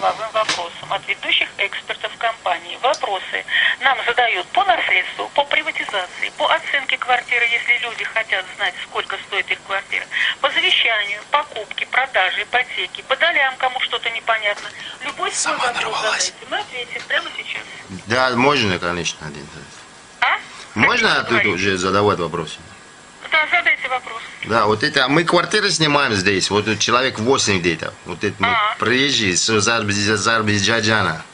правовым вопросам от ведущих экспертов компании. Вопросы нам задают по наследству, по приватизации, по оценке квартиры, если люди хотят знать, сколько стоит их квартира, по завещанию, покупке, продаже, ипотеке, по долям, кому что-то непонятно. Любой свой вопрос задайте. Мы ответим прямо сейчас. Да, можно, конечно, один. А? Можно тут уже задавать вопросы? Да, задайте вопрос. Да, вот это, мы квартиры снимаем здесь, вот тут человек 8 где-то, вот это мы приезжие из Азербайджана.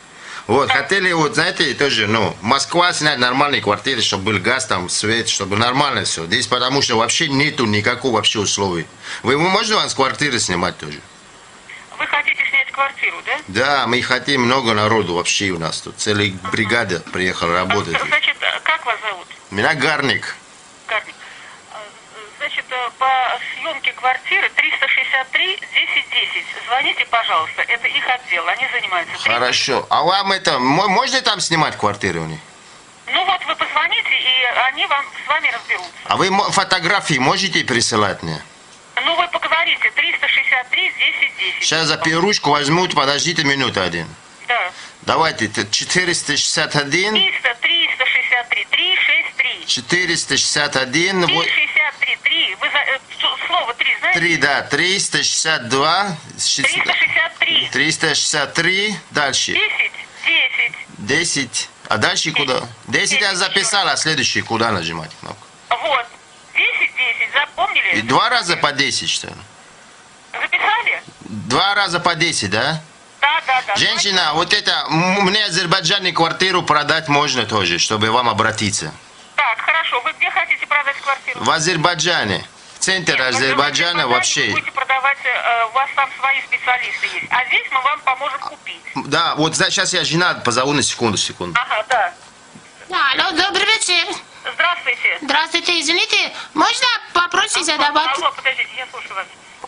Вот, хотели, вот, знаете, тоже, ну, Москва снять нормальные квартиры, чтобы был газ, там, свет, чтобы нормально все. Здесь потому что вообще нету никакого вообще условий. Можно вам с квартиры снимать тоже? Вы хотите снять квартиру, да? Да, мы хотим много народу вообще у нас тут, целая бригада приехала работать. Значит, как вас зовут? Меня Гарник. Гарник. Значит, по съемке квартиры 363 1010. Звоните, пожалуйста. Это их отдел. Они занимаются. Хорошо. А вам это, можно там снимать квартиры у них? Ну вот вы позвоните, и они вам с вами разберутся. А вы фотографии можете присылать мне? Ну вы поговорите. 363 1010. Сейчас за ручку возьмут, подождите минуту один. Да. Давайте, 461. 363 363. 461. 363 3. Вы слово 3 знаете? 3, да. 362. 363. 363. Дальше. 10 10. 10. А дальше куда? 10 я записал, а следующий куда нажимать кнопку? Вот. 10 10. Запомнили? И 2 раза по 10, что ли? Записали? 2 раза по 10, да? Да. Женщина, вот это, мне в Азербайджане квартиру продать можно тоже, чтобы вам обратиться. Так, хорошо. Вы где хотите продать квартиру? В Азербайджане. Центр Азербайджана вообще. Вы будете продавать, у вас там свои специалисты есть. А здесь мы вам поможем купить. Да, вот сейчас я жена позову на секунду. Ага, да. Алло, добрый вечер. Здравствуйте. Здравствуйте, извините, можно вопросы задавать? Алло, подождите, я слушаю вас.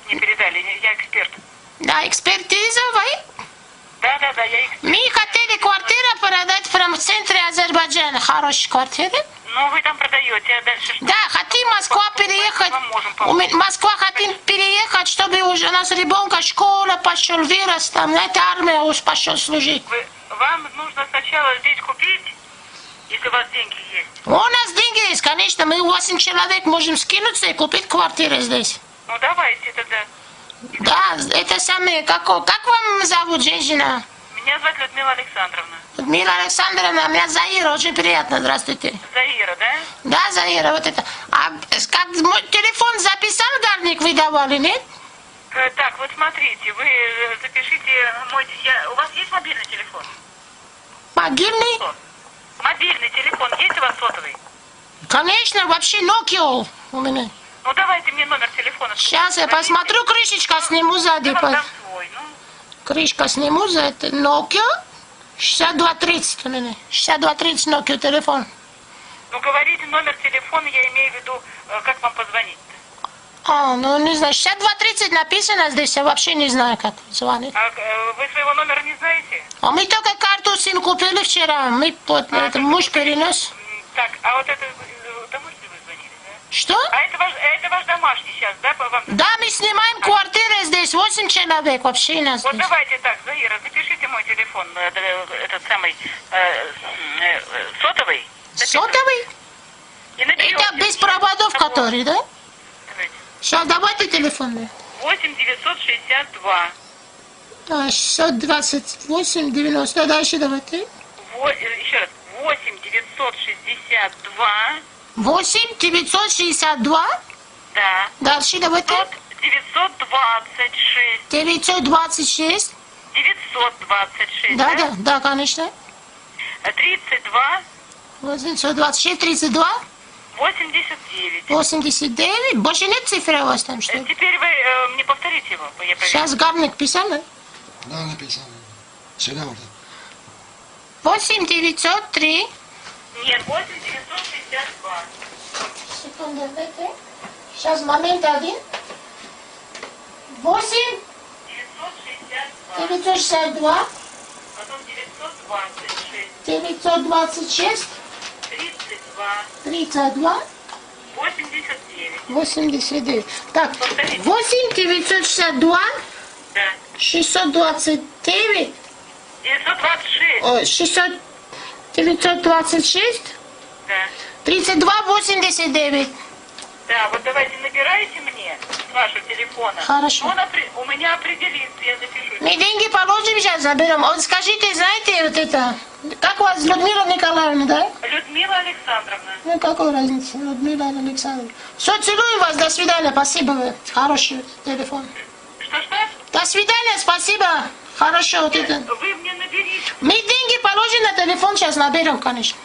Не передали, я эксперт. Да, экспертиза вы? Да, я эксперт. Мы хотели квартиру продать в центре Азербайджана. Хорошая квартира. Ну, вы там продаете, а дальше что? Да, хотим Москва переехать. Москва хотим переехать, чтобы уже у нас ребенка школа пошел, вырос, там, знаете, армия уж пошел служить. Вам нужно сначала здесь купить, если у вас деньги есть. У нас деньги есть, конечно, мы 8 человек можем скинуться и купить квартиру здесь. Ну, давайте тогда. Да, это самое, как вам зовут, женщина? Меня зовут Людмила Александровна. Людмила Александровна, меня Заира, очень приятно, здравствуйте. Заира, да? Да, Заира, вот это. А как мой телефон записал, Гарник, вы давали, нет? Так, вот смотрите, вы запишите мой... У вас есть мобильный телефон? Могильный? Мобильный телефон есть у вас сотовый? Конечно, вообще Nokia у меня. Ну, давайте мне номер телефона. Сейчас я посмотрю, крышечка сниму сзади. Я вам дам свой, ну. Крышка сниму за это. Nokia 6230 у меня. 6230 Nokia телефон. Ну, говорите номер телефона, я имею в виду, как вам позвонить. Ну не знаю, 6230 написано здесь, я вообще не знаю, как звонить. А вы своего номера не знаете? А мы только карту сим купили вчера, мы это муж перенес. Так, а вот это домашний вы звонили, да? Что? А это ваш домашний сейчас, да, по вам? Да, мы снимаем квартиру здесь, 8 человек вообще нас Вот здесь. Давайте так, Заира, запишите мой телефон, этот самый сотовый. Сотовый? Это без проводов, который, да? Давайте. Сейчас, давайте телефон. 8 962. Да, 628 90. Дальше давайте. Еще раз. 8 962. 8 962. Да. Дальше давайте. 926. 926. 926. Да, конечно. 32. 826, 32. 89. 89. Больше нет цифры у вас там, что ли? Теперь вы мне повторите его. Я проверю. Сейчас Гарник писал, да? Да, написал. Сюда вот. 8 903. Нет, 8 962. Секунду, дайте. Сейчас, момент один. 8 962. 962. Потом 926. 926. 32. 32. 89. 89. Так, Повторите. 8 962. Да. 629. 926. Ой, 926 Да. 3289. Да, вот давайте набирайте мне с вашего телефона. Хорошо. У меня определится, я запишу. Мы деньги положим, сейчас заберем. Вот скажите, знаете, вот это, как вас, Людмила Николаевна, да? Людмила Александровна. Ну, какой разница, Людмила Александровна. Все, целуем вас, до свидания, спасибо, вы. Хороший телефон. Что? До свидания, спасибо. Хорошо, вот это. Вы мне наберите. Мы деньги положим на телефон, сейчас наберем, конечно.